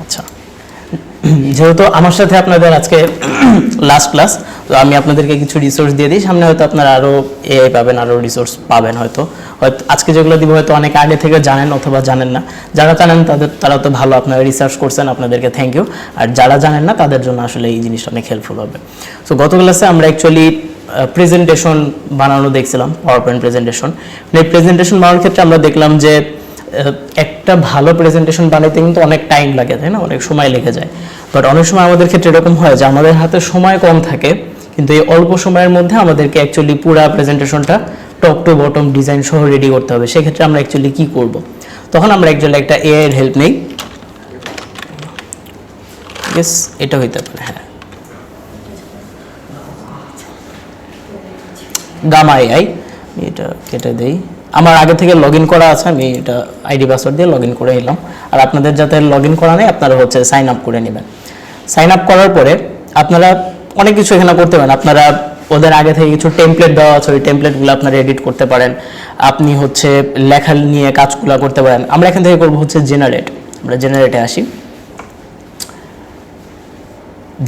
আচ্ছা, যেহেতু আমার সাথে আপনাদের আজকে লাস্ট ক্লাস, তো আমি আপনাদেরকে কিছু রিসোর্স দিয়ে দিই। সামনে হয়তো আপনারা আরও এআই পাবেন, আরও রিসোর্স পাবেন। হয়তো আজকে যেগুলো দিব হয়তো অনেক আগে থেকে জানেন অথবা জানেন না। যারা জানেন তারা তো ভালো, আপনারা রিসার্চ করছেন, আপনাদেরকে থ্যাংক ইউ। আর যারা জানেন না তাদের জন্য আসলে এই জিনিসটা অনেক হেল্পফুল হবে। সো গত ক্লাসে আমরা অ্যাকচুয়ালি প্রেজেন্টেশন বানানো দেখছিলাম, পাওয়ার পয়েন্ট প্রেজেন্টেশন। এই প্রেজেন্টেশন বানানোর ক্ষেত্রে আমরা দেখলাম যে একটা ভালো প্রেজেন্টেশন বানাইতে কিন্তু অনেক টাইম লাগে, তাই না? অনেক সময় লেগে যায়। বাট অনেক সময় আমাদের ক্ষেত্রে এরকম হয় যে আমাদের হাতে সময় কম থাকে, কিন্তু এই অল্প সময়ের মধ্যে আমাদেরকে অ্যাকচুয়ালি পুরা প্রেজেন্টেশনটা টপ টু বটম ডিজাইন সহ রেডি করতে হবে। সেক্ষেত্রে আমরা অ্যাকচুয়ালি কী করব? তখন আমরা অ্যাকচুয়ালি একটা এআই এর হেল্প নেই। ইয়েস, এটা হইতে পারে, হ্যাঁ, গামা এআই। এটা কেটে দেই। আমার আগে থেকে লগ ইন করা আছে, আমি এটা আইডি পাসওয়ার্ড দিয়ে লগ ইন করে নিলাম। আর আপনাদের যাতে লগ ইন করা নেই, আপনারা হচ্ছে সাইন আপ করে নেবেন। সাইন আপ করার পরে আপনারা অনেক কিছু এখানে করতে পারেন। আপনারা ওদের আগে থেকে কিছু টেমপ্লেট দেওয়া আছে, ওই টেমপ্লেটগুলো আপনারা এডিট করতে পারেন। আপনি হচ্ছে লেখা নিয়ে কাজগুলো করতে পারেন। আমরা এখান থেকে করবো হচ্ছে জেনারেট। আমরা জেনারেটে আসি।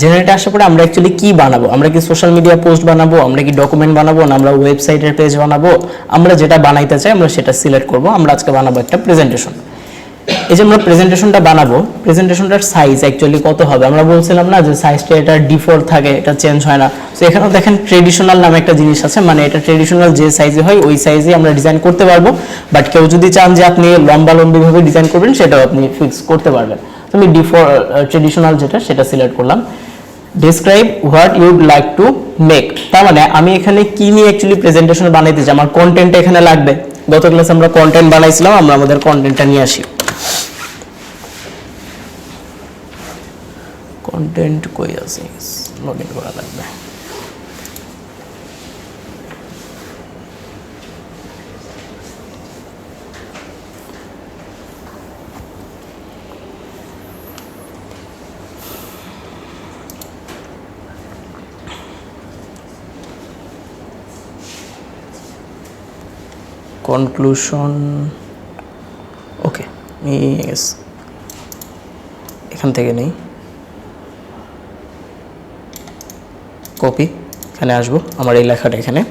জেনারেটে আসার পরে আমরা অ্যাকচুয়ালি কি বানাবো? আমরা কি সোশ্যাল মিডিয়া পোস্ট বানাবো, আমরা কি ডকুমেন্ট বানাবো, না আমরা ওয়েবসাইটের পেজ বানাবো? আমরা যেটা বানাইতে চাই আমরা সেটা সিলেক্ট করব। আমরা আজকে বানাবো একটা প্রেজেন্টেশন। এই যে আমরা প্রেজেন্টেশনটা বানাবো, প্রেজেন্টেশনটার সাইজ অ্যাকচুয়ালি কত হবে? আমরা বলছিলাম না যে সাইজটা এটা ডিফল্ট থাকে, এটা চেঞ্জ হয় না। তো এখানেও দেখেন ট্রেডিশনাল নামে একটা জিনিস আছে, মানে এটা ট্রেডিশনাল যে সাইজে হয় ওই সাইজে আমরা ডিজাইন করতে পারবো। বাট কেউ যদি চান যে আপনি লম্বালম্বিভাবে ডিজাইন করবেন, সেটাও আপনি ফিক্স করতে পারবেন। তো আমি ডিফল্ট ট্রেডিশনাল যেটা সেটা সিলেক্ট করলাম। Describe what ইউড like to make, তার মানে আমি এখানে কি নিয়ে অ্যাকচুয়ালি প্রেজেন্টেশন বানাইতে চাই, আমার কন্টেন্টটা এখানে লাগবে। গত ক্লাসে আমরা কন্টেন্ট বানাইছিলাম, আমরা আমাদের কন্টেন্টটা নিয়ে আসি। কন্টেন্ট কই আছে? লগ ইন করা লাগবে। কনক্লুশন, ওকে, এখান থেকে নেই, কপি, এখানে আসবো, আমার এই লেখাটা এখানে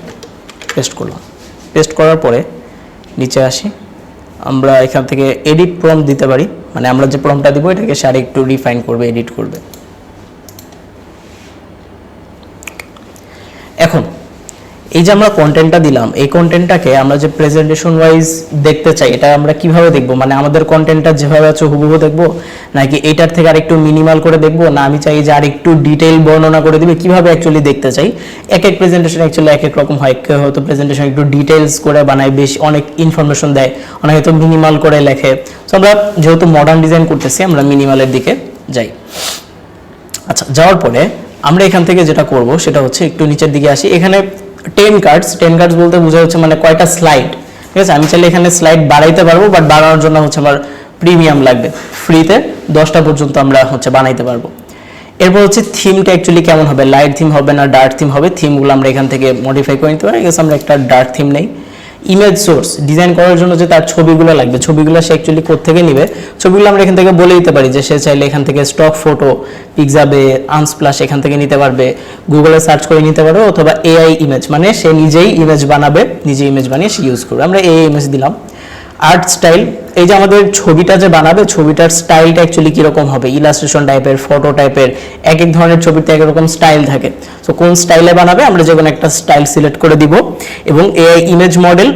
পেস্ট করলাম। পেস্ট করার পরে নিচে আসি। আমরা এখান থেকে এডিট প্রম্পট দিতে পারি, মানে আমরা যে প্রম্পটটা দিব এটাকে সে আরেকটু রিফাইন করবে, এডিট করবে। এখন এই যে আমরা কন্টেন্টটা দিলাম, এই কন্টেন্টটাকে আমরা যে প্রেজেন্টেশন ওয়াইজ দেখতে চাই, এটা আমরা কিভাবে দেখব? মানে আমাদের কন্টেন্টটা যেভাবে আছে হুবহু দেখবো, নাকি এইটার থেকে আরেকটু মিনিমাল করে দেখবো, না আমি চাই যে আরেকটু ডিটেইল বর্ণনা করে দিবে? কিভাবে অ্যাকচুয়ালি দেখতে চাই? এক এক প্রেজেন্টেশন অ্যাকচুয়ালি এক এক রকম হয়। কেউ হয়তো প্রেজেন্টেশন একটু ডিটেইলস করে বানায়, বেশি অনেক ইনফরমেশন দেয়, অনেক হয়তো মিনিমাল করে লেখে। তো আমরা যেহেতু মডার্ন ডিজাইন করতেছি, আমরা মিনিমালের দিকে যাই। আচ্ছা, যাওয়ার পরে আমরা এখান থেকে যেটা করব সেটা হচ্ছে একটু নিচের দিকে আসি। এখানে 10 কার্ডস বলতে বোঝা হচ্ছে মানে কয়টা স্লাইড, ঠিক আছে? আমি চাইলে এখানে স্লাইড বাড়াইতে পারবো, বাট বাড়ানোর জন্য হচ্ছে আমার প্রিমিয়াম লাগবে। ফ্রিতে 10টা পর্যন্ত আমরা হচ্ছে বানাইতে পারবো। এরপর হচ্ছে থিমটা অ্যাকচুয়ালি কেমন হবে, লাইট থিম হবে না ডার্ক থিম হবে? থিমগুলো আমরা এখান থেকে মডিফাই করে নিতে পারি। গেছে আমরা একটা ডার্ক থিম নেই। ইমেজ সোর্স ডিজাইন করার জন্য যে তার ছবিগুলো লাগবে, ছবিগুলো সে অ্যাকচুয়ালি কোত্থেকে নেবে, ছবিগুলো আমরা এখান থেকে বলে দিতে পারি যে সে চাইলে এখান থেকে স্টক ফটো, পিক্সাবে, আনস্প্লাশ এখান থেকে নিতে পারবে, গুগলে সার্চ করে নিতে পারবে, অথবা এআই ইমেজ, মানে সে নিজেই ইমেজ বানাবে, নিজে ইমেজ বানিয়ে সে ইউজ করবে। আমরা এআই ইমেজ দিলাম। আর্ট স্টাইল, এই যে আমাদের ছবিটা যে বানাবে, ছবিটার স্টাইলটা অ্যাকচুয়ালি কীরকম হবে, ইলাস্ট্রেশন টাইপের, ফটো টাইপের, এক এক ধরনের ছবিতে এক রকম স্টাইল থাকে। সো কোন স্টাইলে বানাবে আমরা যে কোনো একটা স্টাইল সিলেক্ট করে দিব। এবং এআই ইমেজ মডেল,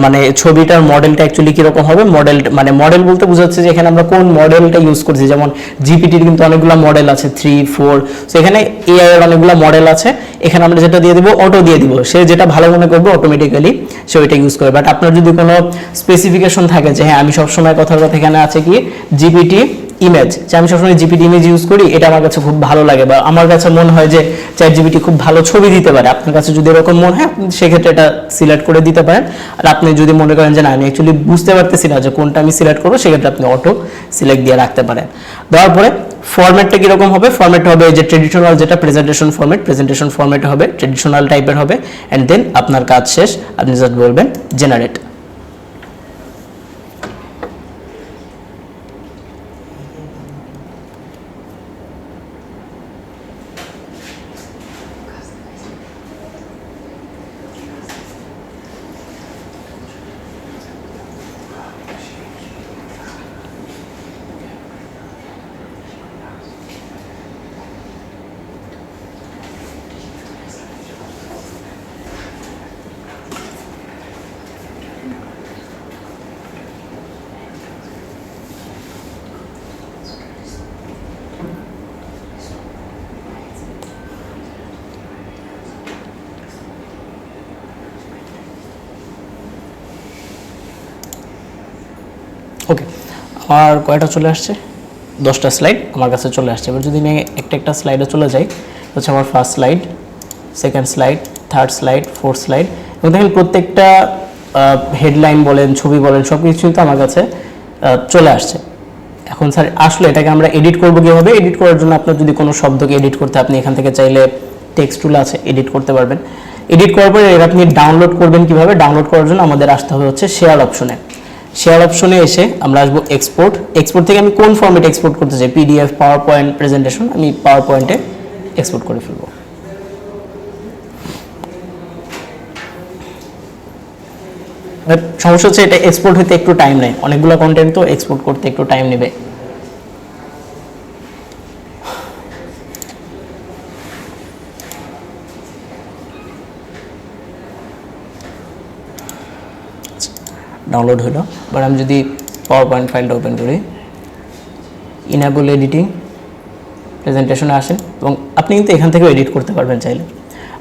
মানে ছবিটার মডেলটা অ্যাকচুয়ালি কীরকম হবে, মডেল মানে মডেল বলতে বোঝাচ্ছে যে এখানে আমরা কোন মডেলটা ইউজ করছি। যেমন জিপিটির কিন্তু অনেকগুলো মডেল আছে, 3, 4। সো এখানে এআই এর অনেকগুলো মডেল আছে। এখানে আমরা যেটা দিয়ে দিব, অটো দিয়ে দিব, সে যেটা ভালো মনে করবে অটোমেটিক্যালি সে ওইটা ইউজ করবে। বাট আপনার যদি কোনো স্পেসিফিকেশন থাকে যে হ্যাঁ আমি সবসময় কথার কথা এখানে আছে কি জিপিটি ইমেজ, যে আমি সবসময় জিপিটি ইমেজ ইউজ করি, এটা আমার কাছে খুব ভালো লাগে, বা আমার কাছে মনে হয় যে চ্যাট জিপিটি খুব ভালো ছবি দিতে পারে, আপনার কাছে যদি এরকম মনে হয় আপনি সেক্ষেত্রে এটা সিলেক্ট করে দিতে পারেন। আর আপনি যদি মনে করেন যে না আমি অ্যাকচুয়ালি বুঝতে পারতেছি না যে কোনটা আমি সিলেক্ট করবো, সেক্ষেত্রে আপনি অটো সিলেক্ট দিয়ে রাখতে পারেন। দেওয়ার পরে ফরম্যাটটা কীরকম হবে, ফরম্যাটটা হবে যে ট্রেডিশনাল, যেটা প্রেজেন্টেশন ফরম্যাট হবে, ট্রেডিশনাল টাইপের হবে। অ্যান্ড দেন আপনার কাজ শেষ, আপনি জাস্ট বলবেন জেনারেট। আমার কয়টা চলে আসছে, 10টা স্লাইড আমার কাছে চলে আসছে। এবার যদি আমি একটা একটা স্লাইডে চলে যাই, হচ্ছে আমার first slide, second slide, third slide, fourth slide, এবং দেখেন প্রত্যেকটা হেডলাইন বলেন, ছবি বলেন, সব কিছুই তো আমার কাছে চলে আসছে। এখন স্যার আসলে এটাকে আমরা এডিট করবো কীভাবে? এডিট করার জন্য আপনার যদি কোনো শব্দকে এডিট করতে, আপনি এখান থেকে চাইলে টেক্সট টুল আছে, এডিট করতে পারবেন। এডিট করার পরে এটা আপনি ডাউনলোড করবেন কীভাবে? ডাউনলোড করার জন্য আমাদের আসতে হবে হচ্ছে শেয়ার অপশনে। শেয়ার অপশনে এসে আমরা আসবো এক্সপোর্ট। এক্সপোর্ট থেকে আমি কোন ফরম্যাট এক্সপোর্ট করতে চাই, পিডিএফ, পাওয়ার পয়েন্ট, প্রেজেন্টেশন, আমি পাওয়ার পয়েন্টে এক্সপোর্ট করে ফেলবো। সমস্যা হচ্ছে এটা এক্সপোর্ট হতে একটু টাইম নেয়, অনেকগুলো কন্টেন্ট তো এক্সপোর্ট করতে একটু টাইম নেবে। ডাউনলোড হলো। এবার আমি যদি পাওয়ার পয়েন্ট ফাইলটা ওপেন করি, ইনেবল এডিটিং, প্রেজেন্টেশনে আসেন, এবং আপনি কিন্তু এখান থেকেও এডিট করতে পারবেন চাইলে।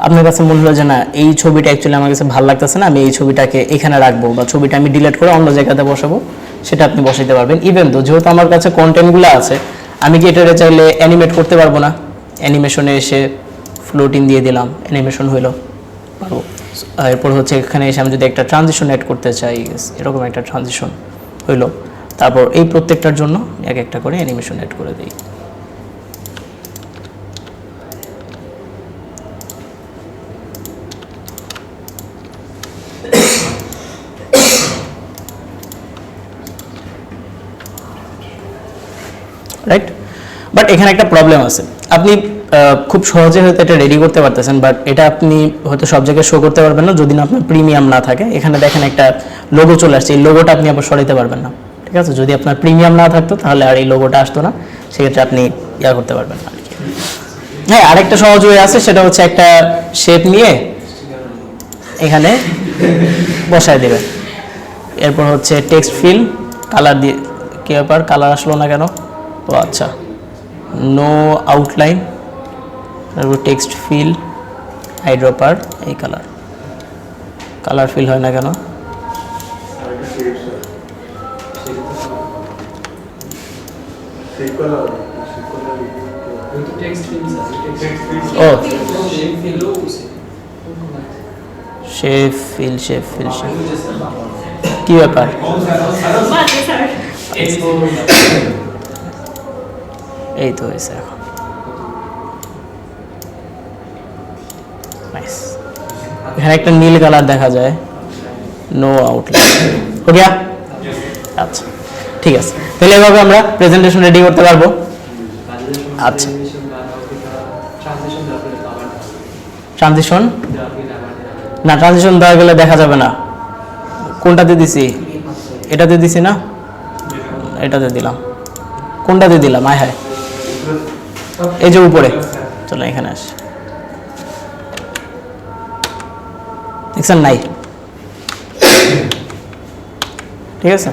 আপনার কাছে মনে হলো যে না, এই ছবিটা অ্যাকচুয়ালি আমার কাছে ভালো লাগতেছে না, আমি এই ছবিটাকে এখানে রাখবো, বা ছবিটা আমি ডিলিট করে অন্য জায়গাতে বসাবো, সেটা আপনি বসাইতে পারবেন। ইভেন তো যেহেতু আমার কাছে কন্টেন্টগুলো আছে, আমি কি এটা চাইলে অ্যানিমেট করতে পারবো না? অ্যানিমেশনে এসে ফ্লোটিং দিয়ে দিলাম, অ্যানিমেশন হইলো, পারবো। এরপর হচ্ছে এখানে এসে আমি যদি একটা ট্রানজিশন অ্যাড করতে চাই, এরকম একটা ট্রানজিশন হইলো, তারপর এই প্রত্যেকটার জন্য এক একটা করে অ্যানিমেশন অ্যাড করে দিই। রাইট, বাট এখানে একটা প্রবলেম আছে। আপনি খুব সহজে হয়তো এটা রেডি করতে পারতেছেন, বাট এটা আপনি হয়তো সব জায়গায় শো করতে পারবেন না যদি না আপনার প্রিমিয়াম না থাকে। এখানে দেখেন একটা লোগো চলে আসছে, এই লোগোটা আপনি আবার সরাইতে পারবেন না, ঠিক আছে? যদি আপনার প্রিমিয়াম না থাকতো তাহলে আর এই লোগোটা আসতো না, সেক্ষেত্রে আপনি করতে পারবেন না। হ্যাঁ, আরেকটা সহজ ওয়ে আছে, সেটা হচ্ছে একটা শেপ নিয়ে এখানে বসায় দেবেন। এরপর হচ্ছে টেক্সট ফিল, কালার দিয়ে, কি ব্যাপার কালার আসলো না কেন? ও আচ্ছা, নো আউটলাইন, তারপর টেক্সট ফিল, আইড্রপার, এই কালার ফিল হয় না কেন? ও শেপ ফিল, কি ব্যাপার? এই তো হয়েছে এখন। নাইস, এখানে একটা নীল কালার দেখা যায়, নো আউটলাইন, হো গিয়া? আচ্ছা, ঠিক আছে, তাহলে এভাবে আমরা প্রেজেন্টেশন রেডি করতে পারবো। আচ্ছা, ট্রানজিশন না, ট্রানজিশন দেওয়া গেলে দেখা যাবে না। কোনটাতে দিছি? এটাতে দিছি না, এটাতে দিলাম। কোনটাতে দিলাম? আয় হায়, এই যে উপরে, চলো এখানে আসি, দেখছেন নাই? ঠিক আছে,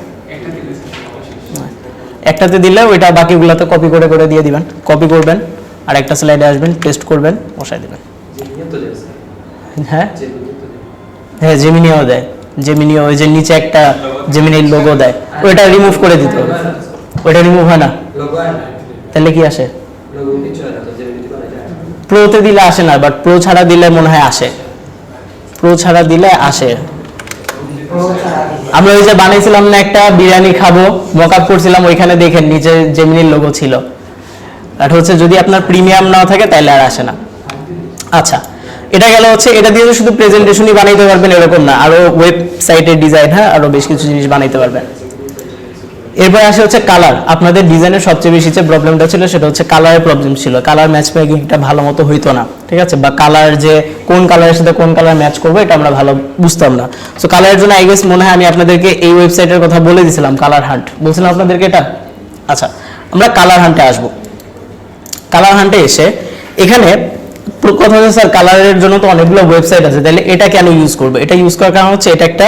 একটাতে দিলে ওইটা বাকিগুলোতে কপি করে করে দিয়ে দিবেন, কপি করবেন, আর একটা স্লাইডে আসবেন, পেস্ট করবেন, বসাই দিবেন। হ্যাঁ হ্যাঁ, জেমিনিও দেয়, জেমিনিও ওই যে নিচে একটা জেমিনির লোগো দেয়, ওইটা রিমুভ করে দিতে হবে। ওইটা রিমুভ হয় না, তাহলে কি আসে? প্রোতে দিলে আসে না, বাট প্রো ছাড়া দিলে মনে হয় আসে, প্রো ছাড়া দিলে আসে। আমরা ওই যে বানাইছিলাম না একটা বিরিয়ানি খাবো, মকআপ করছিলাম, ওইখানে দেখেন নিচে জেমিনির লোগো ছিল। আর হচ্ছে যদি আপনার প্রিমিয়াম না থাকে তাহলে আর আসে না। আচ্ছা, এটা গেল হচ্ছে, এটা দিয়ে শুধু প্রেজেন্টেশনই বানাইতে পারবেন এরকম না, আরো ওয়েবসাইটের ডিজাইন, হ্যাঁ আরো বেশ কিছু জিনিস বানাইতে পারবেন। এরপর আসে হচ্ছে কালার। আপনাদের ডিজাইনের সবচেয়ে বেশি যে প্রবলেমটা ছিল সেটা হচ্ছে কালারের প্রবলেম ছিল, কালার ম্যাচ মেকিংটা ভালো মতো হইতো না, ঠিক আছে? বা কালার যে কোন কালারের সাথে কোন কালার ম্যাচ করবো এটা আমরা ভালো বুঝতাম না। সো কালারের জন্য আই গেস মনে হয় আমি আপনাদেরকে এই ওয়েবসাইটের কথা বলে দিয়েছিলাম, কালার হান্ট বলছিলাম আপনাদেরকে এটা। আচ্ছা, আমরা কালার হান্টে আসবো। কালার হান্টে এসে এখানে কথা হচ্ছে স্যার কালারের জন্য তো অনেকগুলো ওয়েবসাইট আছে, তাহলে এটা কেন ইউজ করবো? এটা ইউজ করার কারণ হচ্ছে এটা একটা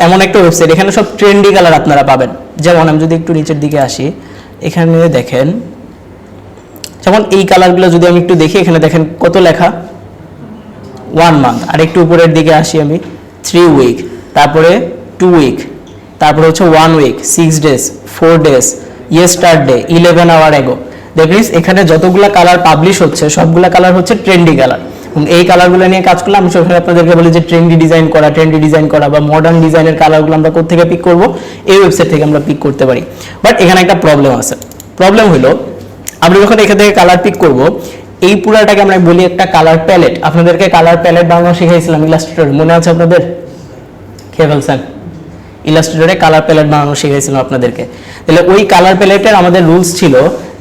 এমন একটা ওয়েবসাইট, এখানে সব ট্রেন্ডি কালার আপনারা পাবেন। যেমন আমি যদি একটু নিচের দিকে আসি, এখানে দেখেন, যেমন এই কালারগুলো যদি আমি একটু দেখি, এখানে দেখেন কত লেখা, 1 মান্থ। আর একটু উপরের দিকে আসি আমি, 3 উইক, তারপরে 2 উইক, তারপরে হচ্ছে 1 week, 6 days, 4 days, yesterday, 11 hour ago. That means এখানে যতগুলা কালার পাবলিশ হচ্ছে সবগুলা কালার হচ্ছে ট্রেন্ডি কালার, এবং এই কালারগুলো নিয়ে কাজ করলে আমি সেখানে আপনাদেরকে বলি যে ট্রেন্ডি ডিজাইন করা বা মডার্ন ডিজাইনের কালারগুলো আমরা কোথা থেকে পিক করব, এই ওয়েবসাইট থেকে আমরা পিক করতে পারি। বাট এখানে একটা প্রবলেম আছে। প্রবলেম হলো আমরা যখন এখান থেকে কালার পিক করব, এই পুরাটাকে আমরা বলি একটা কালার প্যালেট। আপনাদেরকে কালার প্যালেট বানানো শিখাইছিলাম ইলাস্ট্রেটর, মনে আছে আপনাদের? খেয়ে ফেলছেন? ইলাস্ট্রেটরে কালার প্যালেট বানানো শিখাইছিলাম আপনাদেরকে। তাহলে ওই কালার প্যালেটের আমাদের রুলস ছিল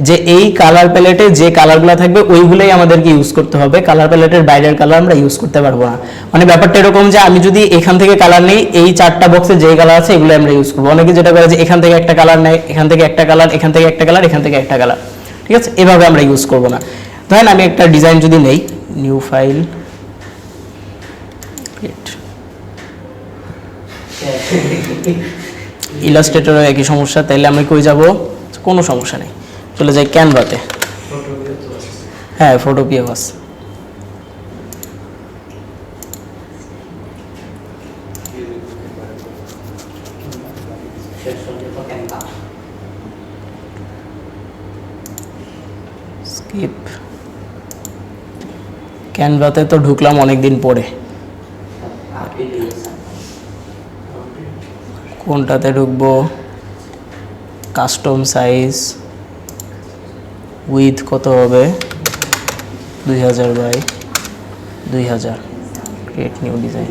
যে এই কালার প্যালেটে যে কালারগুলো থাকবে ওইগুলোই আমাদেরকে ইউজ করতে হবে, কালার প্যালেটের বাইরের কালার আমরা ইউজ করতে পারবো না। মানে ব্যাপারটা এরকম যে আমি যদি এখান থেকে কালার নেই, এই 4টা বক্সে যে কালার আছে এগুলো আমরা ইউজ করবো। অনেকে যেটা করে যে এখান থেকে একটা কালার নেয়, এখান থেকে একটা কালার, এখান থেকে একটা কালার, এখান থেকে একটা কালার, ঠিক আছে? এভাবে আমরা ইউজ করবো না। ধরেন আমি একটা ডিজাইন যদি নেই, নিউ ফাইল, ইলাস্ট্রেটরও একই সমস্যা, তাইলে আমি কই যাব? কোনো সমস্যা নেই, চলে যাই ক্যানভাতে। হ্যাঁ, ফটোপিও আছে। স্কিপ। ক্যানভাতে তো ঢুকলাম অনেকদিন পরে, কোনটাতে ঢুকবো? কাস্টম সাইজ, উইথ কত হবে? 2000 বাই 2000, ক্রিয়েট নিউ ডিজাইন।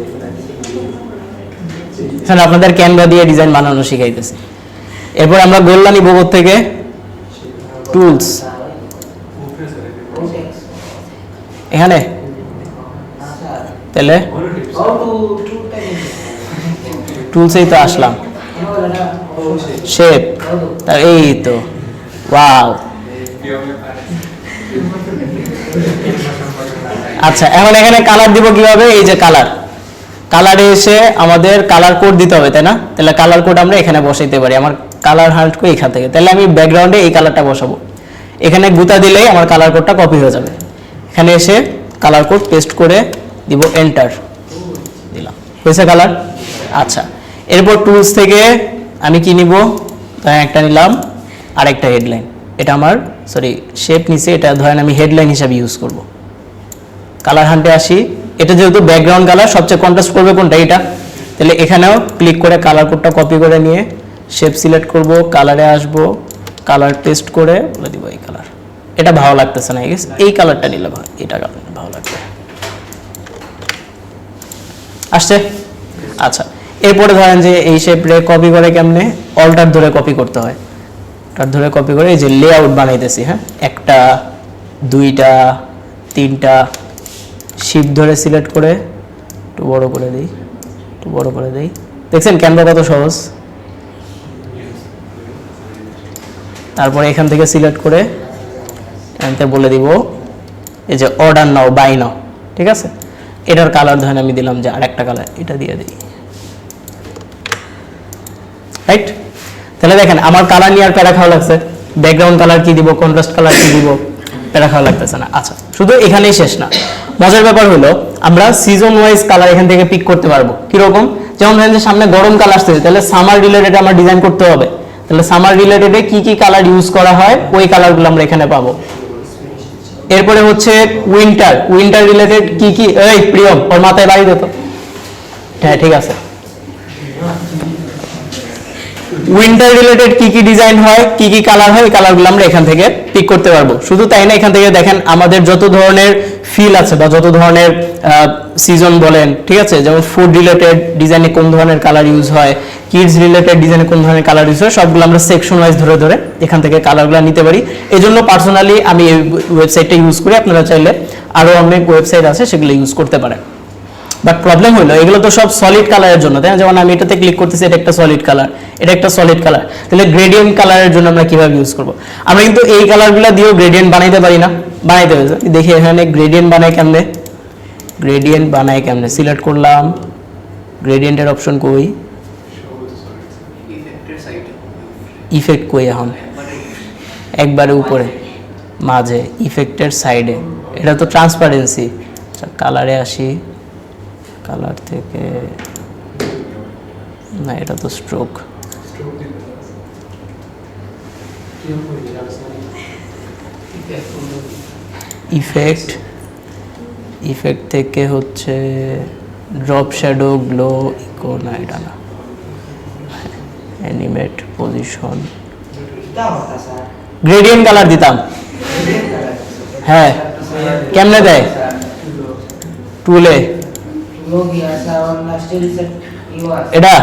এখানে আপনাদের ক্যানভা দিয়ে ডিজাইন বানানো শিখাইতেছে। এরপর আমরা গোল্লা নিব থেকে টুলস, এখানে তাহলে টুলসেই তো আসলাম, শেপ, এই তো, ওয়াও। আচ্ছা, এখন এখানে কালার দিব কিভাবে? এই যে কালারে এসে আমাদের কালার কোড দিতে হবে, তাই না? তাহলে কালার কোড আমরা এখানে বসাইতে পারি। আমার কালার হান্ট করি এখান থেকে, তাহলে আমি ব্যাকগ্রাউন্ডে এই কালারটা বসাবো, এখানে গুতা দিলেই আমার কালার কোডটা কপি হয়ে যাবে। এখানে এসে কালার কোড পেস্ট করে দিব, এন্টার দিলাম, হয়েছে কালার। আচ্ছা, এরপর টুলস থেকে আমি কি নিব? একটা নিলাম, আরেকটা হেডলাইন। এটা আমার শেপ নিচে, এটা ধরেন আমি হেডলাইন হিসাবে ইউজ করব। কালার হান্টে আসি, এটা যেহেতু ব্যাকগ্রাউন্ড কালার, সবচেয়ে কন্ট্রাস্ট করবে কোনটা? এটা। তাহলে এখানেও ক্লিক করে কালার কোডটা কপি করে নিয়ে শেপ সিলেক্ট করব, কালারে আসব, কালার পেস্ট করে বলে দিব এই কালার। এটা ভালো লাগতেছে না, এই কালারটা নিলে এটা ভালো লাগবে। আসছে? আচ্ছা, এরপরে ধরেন যে এই শেপে কপি করে কেমনে? অল্টার ধরে কপি করতে হয়, অল্টার ধরে কপি করে এই যে লেআউট বানাইতেছি। হ্যাঁ, 1টা 2টা 3টা, শিফট ধরে সিলেক্ট করে একটু বড় করে দিই, দেখছেন ক্যানভা কত সহজ? তারপরে এখান থেকে সিলেক্ট করে এখানে বলে দিব এই যে অর্ডার নাও, বাই নাও, ঠিক আছে? এটার কালার ধরেন আমি দিলাম যে আরেকটা কালার, এটা দিয়ে দিই, রাইট? তাহলে দেখেন আমার কালার নিয়ে আর প্যারা খাওয়া লাগছে, ব্যাকগ্রাউন্ড কালার কি দিব, কন্ট্রাস্ট কালার কি দিব, প্যারা খাওয়া লাগতেছে না। আচ্ছা, শুধু এখানেই শেষ না, মজার ব্যাপার হলো আমরা সিজন ওয়াইজ কালার এখান থেকে পিক করতে পারবো। কিরকম? যেমন ধরেন যে সামনে গরম কালার আসতেছে, তাহলে সামার রিলেটেড আমার ডিজাইন করতে হবে, তাহলে সামার রিলেটেডে কি কি কালার ইউজ করা হয় ওই কালারগুলো আমরা এখানে পাবো। এরপরে হচ্ছে উইন্টার রিলেটেড কি কি, এই প্রিয়ম ওর মাথায় বাড়ি দিত, হ্যাঁ ঠিক আছে, উইন্টার রিলেটেড কি কি ডিজাইন হয়, কি কি কালার হয়, এই কালারগুলো আমরা এখান থেকে পিক করতে পারবো। শুধু তাই না, এখান থেকে দেখেন আমাদের যত ধরনের ফিল আছে বা যত ধরনের সিজন বলেন, ঠিক আছে, যেমন ফুড রিলেটেড ডিজাইনে কোন ধরনের কালার ইউজ হয়, কিডস রিলেটেড ডিজাইনে কোন ধরনের কালার ইউজ হয়, সবগুলো আমরা সেকশন ওয়াইজ ধরে ধরে এখান থেকে কালারগুলো নিতে পারি। এই জন্য পার্সোনালি আমি এই ওয়েবসাইটটা ইউজ করি, আপনারা চাইলে আরও অনেক ওয়েবসাইট আছে সেগুলো ইউজ করতে পারেন। বাট প্রবলেম হলো এগুলো তো সব সলিড কালারের জন্য, তাই না? যেমন আমি এটাতে ক্লিক করতেছি, এটা একটা সলিড কালার, এটা একটা সলিড কালার, তাহলে গ্রেডিয়েন্ট কালারের জন্য আমরা কিভাবে ইউজ করব? আমরা কিন্তু এই কালারগুলো দিয়েও গ্রেডিয়েন্ট বানাইতে পারি না, বানাইতে হবে। দেখি এখানে গ্রেডিয়েন্ট বানায় কেমনে, সিলেক্ট করলাম, গ্রেডিয়েন্টের অপশন কই, ইফেক্ট কই, এখন একবারে উপরে মাঝে ইফেক্টের সাইডে, এটা তো ট্রান্সপারেন্সি। কালারে আসি, কালার থেকে না, এটা তো স্ট্রোক, ইফেক্ট ইফেক্ট থেকে হচ্ছে ড্রপ শ্যাডো গ্লো ইকো না এটা না অ্যানিমেট পজিশন গ্রেডিয়েন্ট কালার দিতাম হ্যাঁ কেমনে দেয় টুলে এটা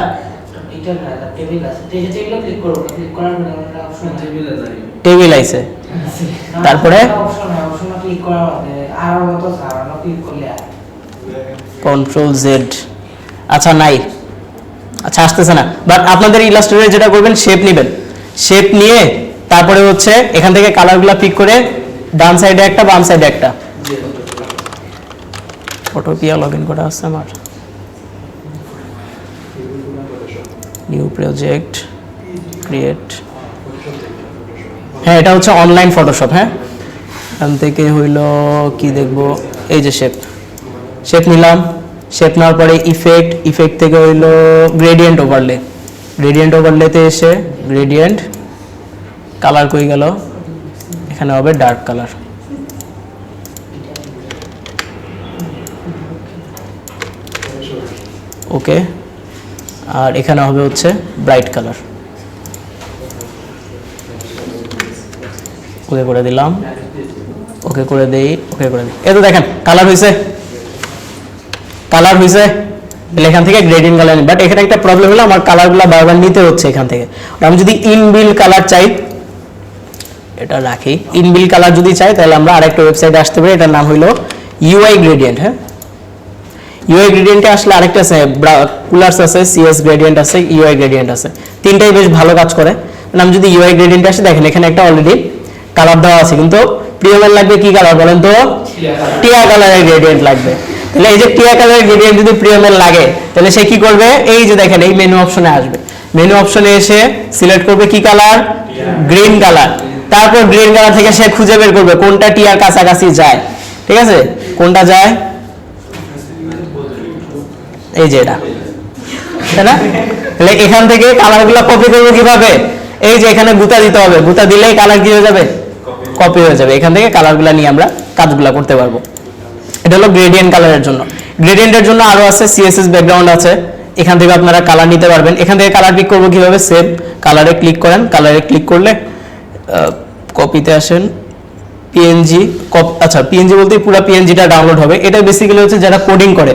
টেবিল আইছে তারপরে কন্ট্রোল জেড আচ্ছা নাই আচ্ছা আসতেছে না বাট আপনাদের ইলাস্ট্রেটরে যেটা করবেন শেপ নেবেন শেপ নিয়ে তারপরে হচ্ছে এখান থেকে কালারগুলো পিক করে ডান সাইডে একটা বাম সাইডে একটা ফটোপিয়া লগইন করা আছে আমার নিউ প্রজেক্ট ক্রিয়েট হ্যাঁ এটা হচ্ছে অনলাইন ফটোশপ হ্যাঁ এখান থেকে হইল কি দেখবো এই যে শেপ নিলাম শেপ নেওয়ার পরে ইফেক্ট থেকে হইল গ্রেডিয়েন্ট ওভারলেতে এসে গ্রেডিয়েন্ট কালার কই গেল এখানে হবে ডার্ক কালার ওকে আর এখানে হবে হচ্ছে ব্রাইট কালার ওকে করে দিলাম ওকে করে দেই এই তো দেখেন কালার হয়েছে এখান থেকে গ্রেডিয়েন্ট কালার বাট এখানে একটা প্রবলেম হলো আমার কালারগুলো বারবার নিতে হচ্ছে এখান থেকে আমি যদি ইনবিল্ড কালার চাই এটা রাখি ইনবিল্ড কালার যদি চাই তাহলে আমরা আরেকটা ওয়েবসাইটে আসতে পারি এটার নাম হলো ইউআই গ্রেডিয়েন্ট হ্যাঁ ইউআই গ্রেডিয়েন্টে আসলে আরেকটা আছে কুলার্স আছে সিএস গ্রেডিয়েন্ট আছে ইউআই গ্রেডিয়েন্ট আছে তিনটাই বেশ ভালো কাজ করে আমি যদি ইউআই গ্রেডিয়েন্টে আসি দেখেন এখানে একটা অলরেডি কালার দেওয়া আছে কিন্তু প্রিয়মের লাগবে কি কালার বলেন তো টিয়া কালারের গ্রেডিয়েন্ট লাগবে তাহলে এই যে টিয়া কালারের গ্রেডিয়েন্ট যদি প্রিয়মের লাগে তাহলে সে কি করবে এই যে দেখেন এই মেনু অপশনে আসবে মেনু অপশনে এসে সিলেক্ট করবে কি কালার গ্রিন কালার তারপর গ্রিন কালার থেকে সে খুঁজে বের করবে কোনটা টিয়ার কাছাকাছি যায় ঠিক আছে কোনটা যায় এই যে এটা তাই না তাহলে এখান থেকে কালারগুলো কপি করবে কিভাবে এই যে এখানে গুতা দিতে হবে গুতা দিলেই কালার কি হয়ে যাবে কপি হয়ে যাবে এখান থেকে কালারগুলো নিয়ে আমরা কাজগুলো করতে পারবো এটা হলো গ্রেডিয়েন্ট কালারের জন্য গ্রেডিয়েন্টের জন্য আরো আছে সিএসএস ব্যাকগ্রাউন্ড আছে এখান থেকে আপনারা কালার নিতে পারবেন এখান থেকে কালার পিক করব কিভাবে সেভ কালারে ক্লিক করেন কালারে ক্লিক করলে কপিতে আসেন পিএনজি আচ্ছা পিএনজি বলতে পুরো পিএনজিটা ডাউনলোড হবে এটা বেসিক্যালি হচ্ছে যারা কোডিং করে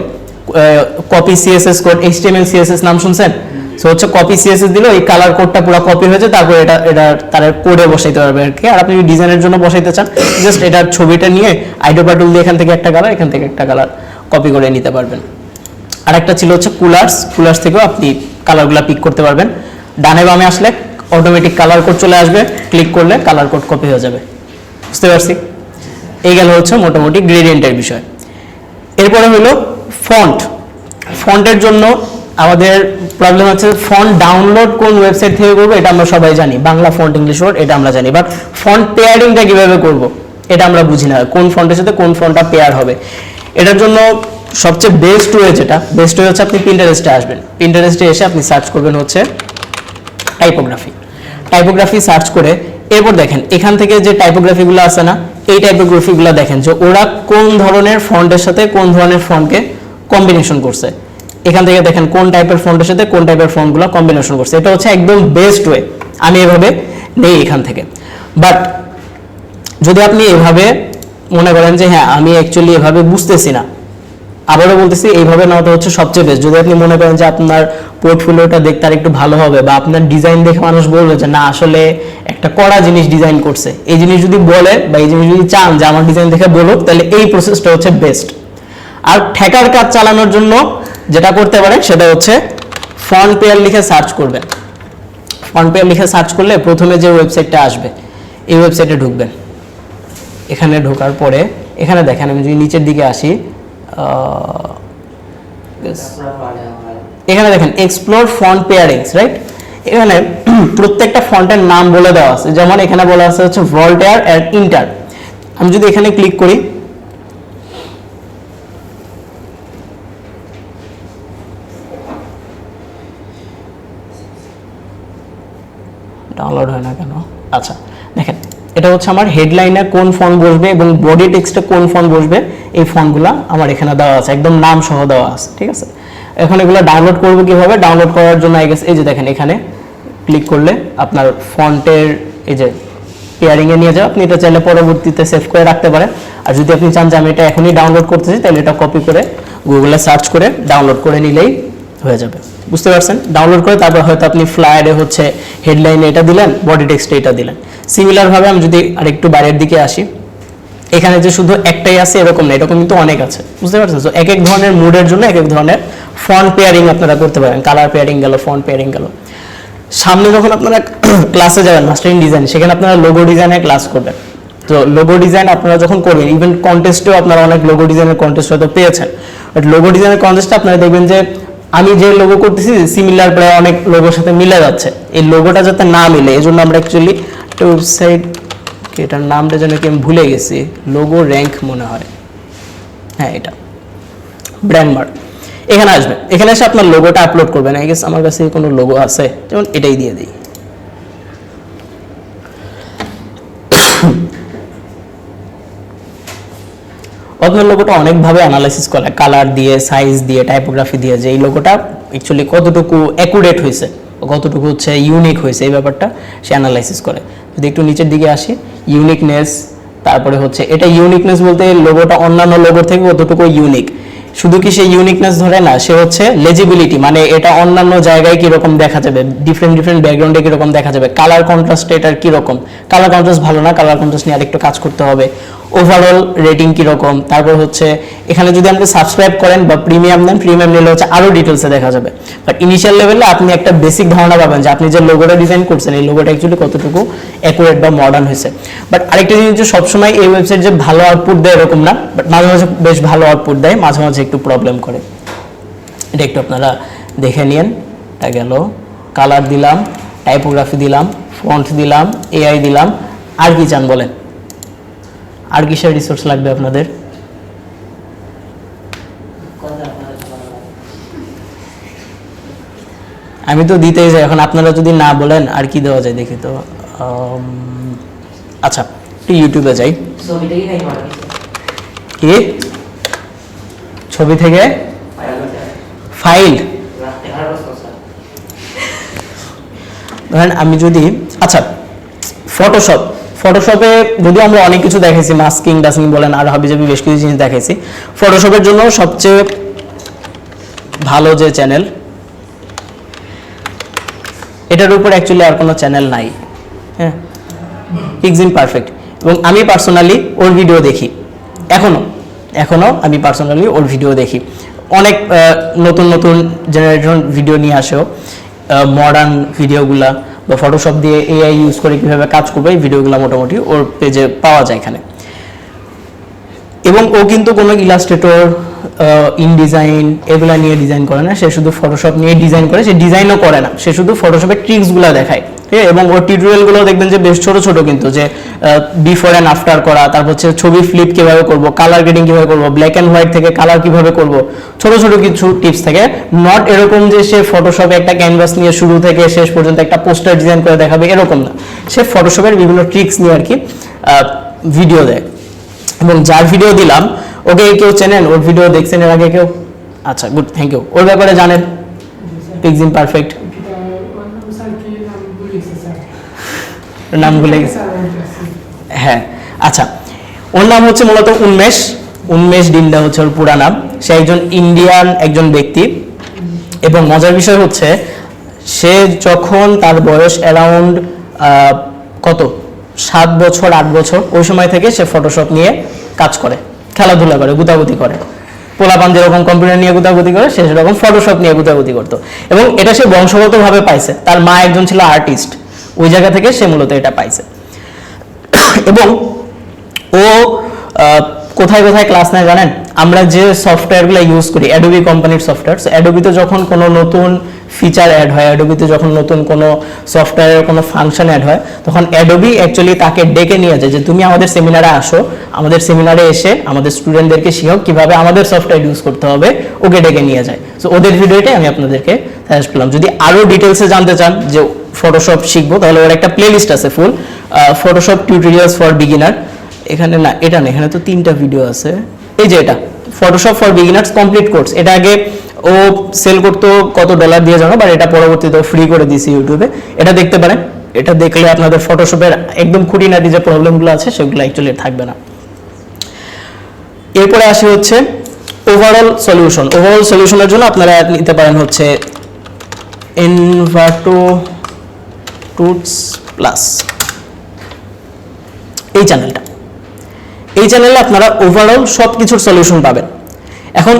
copy CSS code HTML CSS নাম শুনছেন সো হচ্ছে কপি সিএসএস দিলে এই কালার কোডটা পুরো কপি হয়ে যায় তারপর এটা তার কোডে বসাইতে পারবে আর আপনি ডিজাইনের জন্য বসাইতে চান জাস্ট এটার ছবিটা নিয়ে আইডোপা টুল দিয়ে এখান থেকে একটা কালার কপি করে নিতে পারবেন আরেকটা ছিল হচ্ছে কুলার্স থেকেও আপনি কালারগুলো পিক করতে পারবেন ডানে বামে আসলে অটোমেটিক কালার কোড চলে আসবে ক্লিক করলে কালার কোড কপি হয়ে যাবে বুঝতে পারছি এই গেল হচ্ছে মোটামুটি গ্রেডিয়েন্টের বিষয় এরপরে হলো ফন্টের জন্য আমাদের প্রবলেম হচ্ছে ফন্ট ডাউনলোড কোন ওয়েবসাইট থেকে করব এটা আমরা সবাই জানি বাংলা ফন্ট ইংলিশ ওয়ার্ড এটা আমরা জানি বাট ফন্ট পেয়ারিংটা কিভাবে করব এটা আমরা বুঝি না কোন ফন্টের সাথে কোন ফন্টটা পেয়ার হবে এটার জন্য সবচেয়ে বেস্ট ওয়ে হচ্ছে আপনি পিন্টারেস্টে আসবেন পিন্টারেস্টে এসে আপনি সার্চ করবেন হচ্ছে টাইপোগ্রাফি সার্চ করে এরপর দেখেন এখান থেকে যে টাইপোগ্রাফিগুলো আছে না এই টাইপোগ্রাফিগুলো দেখেন যে ওরা কোন ধরনের ফন্টের সাথে কোন ধরনের ফন্টকে কম্বিনেশন করছে এখান থেকে দেখেন কোন টাইপের ফন্টের সাথে কোন টাইপের ফন্টগুলো কম্বিনেশন করছে এটা হচ্ছে একদম বেস্ট ওয়ে আমি এভাবে নেই এখান থেকে বাট যদি আপনি এভাবে মনে করেন যে হ্যাঁ আমি অ্যাকচুয়ালি এভাবে বুঝতেছি না আবারও বলতেছি এইভাবে নেওয়াটা হচ্ছে সবচেয়ে বেস্ট যদি আপনি মনে করেন যে আপনার পোর্টফোলিওটা দেখতে আর একটু ভালো হবে বা আপনার ডিজাইন দেখে মানুষ বলবে যে না আসলে একটা কড়া জিনিস ডিজাইন করছে এই জিনিস যদি বলে বা এই জিনিস যদি চান যে আমার ডিজাইন দেখে বলুক তাহলে এই প্রসেসটা হচ্ছে বেস্ট আর ঠেকার কাজ চালানোর জন্য যেটা করতে পারেন সেটা হচ্ছে ফন্ট পেয়ার লিখে সার্চ করবেন ফন্ট পেয়ার লিখে সার্চ করলে প্রথমে যে ওয়েবসাইটটা আসবে এই ওয়েবসাইটে ঢুকবেন এখানে ঢোকার পরে এখানে দেখেন আমি যদি নিচের দিকে আসি এখানে দেখেন এক্সপ্লোর ফন্ট পেয়ারিংস রাইট এখানে প্রত্যেকটা ফন্টের নাম বলে দেওয়া আছে যেমন এখানে বলা আছে হচ্ছে ভল্টেয়ার এন্ড ইন্টার আমি যদি এখানে ক্লিক করি ডাউনলোড হয় না কেন আচ্ছা এটা হচ্ছে আমার হেডলাইনে কোন ফন্ট বসবে এবং বডি টেক্সটে কোন ফন্ট বসবে, এই ফন্টগুলো আমার এখানে দেওয়া আছে, একদম নাম সহ দেওয়া আছে, ঠিক আছে। এখন এগুলো ডাউনলোড করবো কিভাবে? ডাউনলোড করার জন্য এই যে দেখেন এখানে ক্লিক করলে আপনার ফন্টের এই যে পেয়ারিংয়ে নিয়ে যাও, আপনি এটা চাইলে পরবর্তীতে সেভ করে রাখতে পারেন। আর যদি আপনি চান যে আমি এটা এখনই ডাউনলোড করতে চাই, তাহলে এটা কপি করে গুগলে সার্চ করে ডাউনলোড করে নিলেই হয়ে যাবে, বুঝতে পারছেন? ডাউনলোড করে তারপর হয়তো আপনি ফ্লায়ারে হচ্ছে হেডলাইনে এটা দিলেন, বডি টেক্সটে এটা দিলেন। সিমিলারভাবে আমি যদি আরেকটু বাইরের দিকে আসি, এখানে যে শুধু একটাই আছে এরকম না, এরকম কিন্তু অনেক আছে, বুঝতে পারছেন? তো এক এক ধরনের মুডের জন্য এক এক ধরনের ফন্ট পেয়ারিং আপনারা করতে পারেন, কালার পেয়ারিং গেল, ফন্ট পেয়ারিং গেল। সামনে যখন আপনারা ক্লাসে যাবেন মাস্টারিং ডিজাইন, সেখানে আপনারা লোগো ডিজাইনে ক্লাস করবেন। তো লোগো ডিজাইন আপনারা যখন করবেন, ইভেন কন্টেস্টেও আপনারা অনেক লোগো ডিজাইনের কন্টেস্ট হয়তো পেয়েছেন, বাট লোগো ডিজাইনের কন্টেস্টে আপনারা দেখবেন যে আমি যে লোগো করতেছি সিমিলার প্রায় অনেক লোগোর সাথে মিলে যাচ্ছে। এই লোগোটা যাতে না মিলে, এই জন্য আমরা অ্যাকচুয়ালি ওয়েবসাইট, এটার নামটা যেন কি আমি ভুলে গেছি, লোগো র্যাঙ্ক মনে হয়, হ্যাঁ এটা ব্র্যান্ড মার্ক। এখানে আসবেন, এখানে এসে আপনার লোগোটা আপলোড করবেন। আই গেস আমার কাছে কোনো লোগো আছে, যেমন এটাই দিয়ে দিই। আপনার লোগোটা অনেকভাবে অ্যানালাইসিস করা, কালার দিয়ে, সাইজ দিয়ে, টাইপোগ্রাফি দিয়ে, যে এই লোগোটা অ্যাকচুয়ালি কতটুকু অ্যাকুরেট হয়েছে, কতটুকু হচ্ছে ইউনিক হয়েছে, এই ব্যাপারটা সে অ্যানালাইসিস করে। যদি একটু নিচের দিকে আসি, ইউনিকনেস, তারপরে হচ্ছে এটা ইউনিকনেস বলতে লোগোটা অন্যান্য লোগোর থেকে কতটুকু ইউনিক। শুধু কি সে ইউনিকনেস ধরে না, সে হচ্ছে লেজিবিলিটি, মানে এটা অন্যান্য জায়গায় কিরকম দেখা যাবে, ডিফারেন্ট ব্যাকগ্রাউন্ডে কিরকম দেখা যাবে, কালার কন্ট্রাস্ট এটার কিরকম, কালার কন্ট্রাস্ট ভালো না, কালার কন্ট্রাস্ট নিয়ে আরেকটু কাজ করতে হবে, ওভারঅল রেটিং কিরকম। তারপর হচ্ছে এখানে যদি আপনি সাবস্ক্রাইব করেন বা প্রিমিয়াম নেন, প্রিমিয়াম নিলে হচ্ছে আরও ডিটেলসে দেখা যাবে। বাট ইনিশিয়াল লেভেলে আপনি একটা বেসিক ধারণা পাবেন যে আপনি যে লোগোটা ডিজাইন করছেন, এই লোগোটা অ্যাকচুয়ালি কতটুকু অ্যাকুরেট বা মডার্ন হয়েছে। বাট আরেকটা জিনিস, যে সবসময় এই ওয়েবসাইট যে ভালো আউটপুট দেয় এরকম না, বাট মাঝে মাঝে বেশ ভালো আউটপুট দেয়, মাঝে মাঝে একটু প্রবলেম করে। এটা একটু আপনারা দেখে নিন। এটা গেল, কালার দিলাম, টাইপোগ্রাফি দিলাম, ফন্ট দিলাম, এআই দিলাম, আর কি চান বলেন? আর কিসের রিসোর্স লাগবে আপনাদের? আমি তো দিতেই যাই, এখন আপনারা যদি না বলেন আর কি দেওয়া যায় দেখি তো। আচ্ছা, একটু ইউটিউবে যাই। কি ছবি থেকে ফাইল? ধরেন আমি যদি, আচ্ছা ফটোশপে যদি আমরা অনেক কিছু দেখাইছি, মাস্কিং ডাস্কিং বলেন, আর হাবিজাবি বেশ কিছু জিনিস দেখাইছি। ফটোশপের জন্য সবচেয়ে ভালো যে চ্যানেল, এটার উপর অ্যাকচুয়ালি আর কোনো চ্যানেল নাই, হ্যাঁ, পিক্সিম পারফেক্ট। এবং আমি পার্সোনালি ওর ভিডিও দেখি, এখনো আমি পার্সোনালি ওর ভিডিও দেখি। অনেক নতুন জেনারেশন ভিডিও নিয়ে আসেও, মডার্ন ভিডিওগুলা বা ফটোশপ দিয়ে এআই ইউজ করে কীভাবে কাজ করবে, এই ভিডিওগুলো মোটামুটি ওর পেজে পাওয়া যায় এখানে। এবং ও কিন্তু কোনো ইলাস্ট্রেটর, ইনডিজাইন এগুলা নিয়ে ডিজাইন করে না, সে শুধু ফটোশপ নিয়ে ডিজাইন করে। সে ডিজাইনও করে না, সে শুধু ফটোশপের ট্রিক্সগুলো দেখায়, ঠিক আছে? এবং ওর টিউটোরিয়ালগুলো দেখবেন যে বেশ ছোট কিন্তু, যে বিফোর অ্যান্ড আফটার করা, তারপর হচ্ছে ছবি ফ্লিপ কীভাবে করবো, কালার গ্রেডিং কীভাবে করবো, ব্ল্যাক অ্যান্ড হোয়াইট থেকে কালার কীভাবে করবো, ছোট কিছু টিপস থাকে। নট এরকম যে সে ফটোশপে একটা ক্যানভাস নিয়ে শুরু থেকে শেষ পর্যন্ত একটা পোস্টার ডিজাইন করে দেখাবে, এরকম না। সে ফটোশপের বিভিন্ন ট্রিক্স নিয়ে আর কি ভিডিও দেয়। এবং যার ভিডিও দিলাম, ওকে কেউ চেনেন? ওর ভিডিও দেখছেন এর আগে কেউ? আচ্ছা, গুড, থ্যাংক ইউ। ওর ব্যাপারে জানেন? পিক্সিম পারফেক্ট, নাম ভুলে গেছে, হ্যাঁ। আচ্ছা, ওর নাম হচ্ছে মূলত উন্মেষ ডিন্ডা হচ্ছে ওর পুরা নাম। সে একজন ইন্ডিয়ান একজন ব্যক্তি। এবং মজার বিষয় হচ্ছে, সে যখন তার বয়স অ্যারাউন্ড কত 7 বছর 8 বছর, ওই সময় থেকে সে ফটোশপ নিয়ে কাজ করে, খেলাধুলা করে, গুতাগুতি করে। পোলাপান যেরকম কম্পিউটার নিয়ে গুতাগুতি করে, সে সেরকম ফটোশপ নিয়ে গুতাগুতি করতো। এবং এটা সে বংশগতভাবে পাইছে, তার মা একজন ছিল আর্টিস্ট, ওই জায়গা থেকে সে মূলত এটা পাইছে। এবং ও কোথায় ক্লাস নেয় জানেন? আমরা যে সফটওয়্যারগুলো ইউজ করি, অ্যাডোবি কোম্পানির সফটওয়্যার, অ্যাডোবিতে যখন কোনো নতুন ফিচার অ্যাড হয়, অ্যাডোবিতে যখন নতুন কোনো সফটওয়্যারের কোনো ফাংশন অ্যাড হয়, তখন অ্যাডোবি অ্যাকচুয়ালি তাকে ডেকে নিয়ে যায় যে তুমি আমাদের সেমিনারে আসো, আমাদের সেমিনারে এসে আমাদের স্টুডেন্টদেরকে শিখাও কীভাবে আমাদের সফটওয়্যার ইউজ করতে হবে, ওকে ডেকে নিয়ে যায়। সো ওদের ভিডিওটাই আমি আপনাদেরকে সাজেস্ট করলাম। যদি আরও ডিটেলসে জানতে চান যে ফটোশপ শিখবো, তাহলে ওর একটা প্লেলিস্ট আছে ফুল ফটোশপ টিউটোরিয়ালস ফর বিগিনার। এখানে না, এটা না, এখানে তো 3টা ভিডিও আছে। এই যে এটা Photoshop for beginners complete course, এটা আগে ও সেল করতো কত ডলার দিয়ে জানো, বাট এটা পরবর্তীতে ফ্রি করে দিয়েছি ইউটিউবে, এটা দেখতে পারেন। এটা দেখলে আপনাদের ফটোশপের একদম খুঁটিনাটি যে প্রবলেমগুলো আছে সেগুলো অ্যাকচুয়ালি থাকবে না। এরপরে আসি হচ্ছে ওভারঅল সলিউশন। ওভারঅল সলিউশনের জন্য আপনারা নিতে পারেন হচ্ছে এনভাটো টুটস প্লাস, এই চ্যানেলটা। এই চ্যানেলে আপনারা ওভারঅল সব কিছুর সলিউশন পাবেন। এখন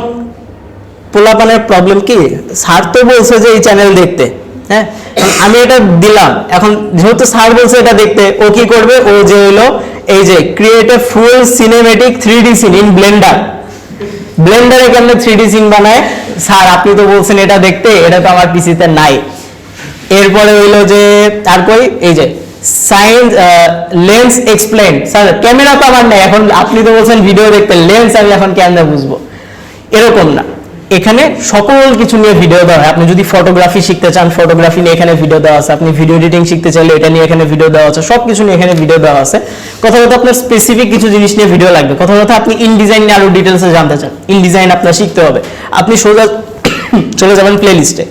পোলাপানের প্রবলেম কি, স্যার তো বলছে যে এই চ্যানেল দেখতে, হ্যাঁ আমি এটা দিলাম, এখন যেহেতু স্যার বলছে এটা দেখতে, ও কি করবে, ও যে হলো এই যে create a full cinematic 3D seen in Blender, ব্লেন্ডারে কেমনে 3D সিন বানায়, স্যার আপনি তো বলছেন এটা দেখতে, এটা তো আমার পিসিতে নাই। এরপরে হইলো যে তারপরে এই যে science lens explain, sir camera তো আমার নেই, এখন আপনি তো বলছেন ভিডিও দেখতে, লেন্স আমি এখন কেমনে বুঝবো, এরকম না। এখানে সকল কিছু নিয়ে ভিডিও দেওয়া হয়। আপনি যদি ফটোগ্রাফি শিখতে চান, ফটোগ্রাফি নিয়ে এখানে ভিডিও দেওয়া আছে। আপনি ভিডিও এডিটিং শিখতে চাইলে এটা নিয়ে এখানে ভিডিও দেওয়া আছে। সব কিছু নিয়ে এখানে ভিডিও দেওয়া আছে। কথা কথা আপনার স্পেসিফিক কিছু জিনিস নিয়ে ভিডিও লাগবে, কথা কথা আপনি ইন ডিজাইন নিয়ে আরো ডিটেলসে জানতে চান, ইন ডিজাইন আপনার শিখতে হবে, আপনি সোজা চলে যাবেন প্লেলিস্টে।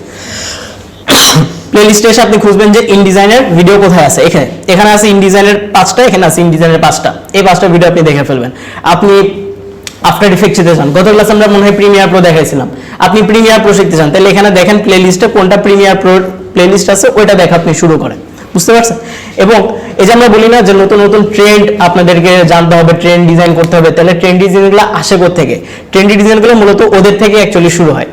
প্লেলিস্টে এসে আপনি খুঁজবেন যে ইন ডিজাইনের ভিডিও কোথায় আছে, এখানে এখানে আছে ইন ডিজাইনের 5টা, এখানে আছে ইন ডিজাইনের 5টা, এই 5টা ভিডিও আপনি দেখে ফেলবেন। আপনি আফটার ইফেক্ট শিখতে চান, গত ক্লাসে আমরা মনে হয় প্রিমিয়ার প্রো দেখাইছিলাম, আপনি প্রিমিয়ার প্রো শিখতে চান, তাহলে এখানে দেখেন প্লেলিস্টে কোনটা প্রিমিয়ার প্রো প্লেলিস্ট আছে, ওইটা দেখা আপনি শুরু করেন, বুঝতে পারছেন। এবং এই যে আমরা বলি না যে নতুন নতুন ট্রেন্ড আপনাদেরকে জানতে হবে, ট্রেন্ড ডিজাইন করতে হবে, তাহলে ট্রেন্ড ডিজাইনগুলো আসে কোথা থেকে, ট্রেন্ডি ডিজাইনগুলো মূলত ওদের থেকে অ্যাকচুয়ালি শুরু হয়।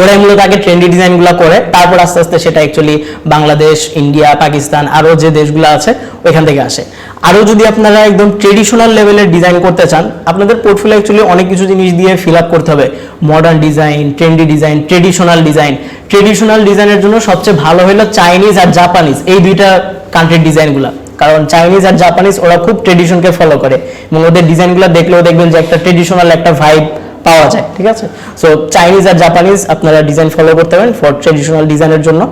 ওরাই মূলত আগে ট্রেন্ডি ডিজাইনগুলো করে, তারপর আস্তে আস্তে সেটা অ্যাকচুয়ালি বাংলাদেশ, ইন্ডিয়া, পাকিস্তান আরও যে দেশগুলো আছে ওইখান থেকে আসে। আরও যদি আপনারা একদম ট্রেডিশনাল লেভেলের ডিজাইন করতে চান, আপনাদের পোর্টফোলিও অ্যাকচুয়ালি অনেক কিছু জিনিস দিয়ে ফিল আপ করতে হবে। Modern design, trendy design, traditional design. Traditional ডিজাইনের জন্য সবচেয়ে ভালো হলো চাইনিজ আর জাপানিজ, এই দুইটা কান্ট্রির ডিজাইনগুলো, কারণ চাইনিজ আর জাপানিজ ওরা খুব ট্রেডিশনকে ফলো করে এবং ওদের ডিজাইনগুলো দেখলেও দেখবেন যে একটা ট্রেডিশনাল একটা ভাইব পাওয়া যায়, ঠিক আছে। সো চাইনিজ আর জাপানিজ আপনারা ডিজাইন ফলো করতে পারেন ফর ট্রেডিশনাল ডিজাইনের জন্য।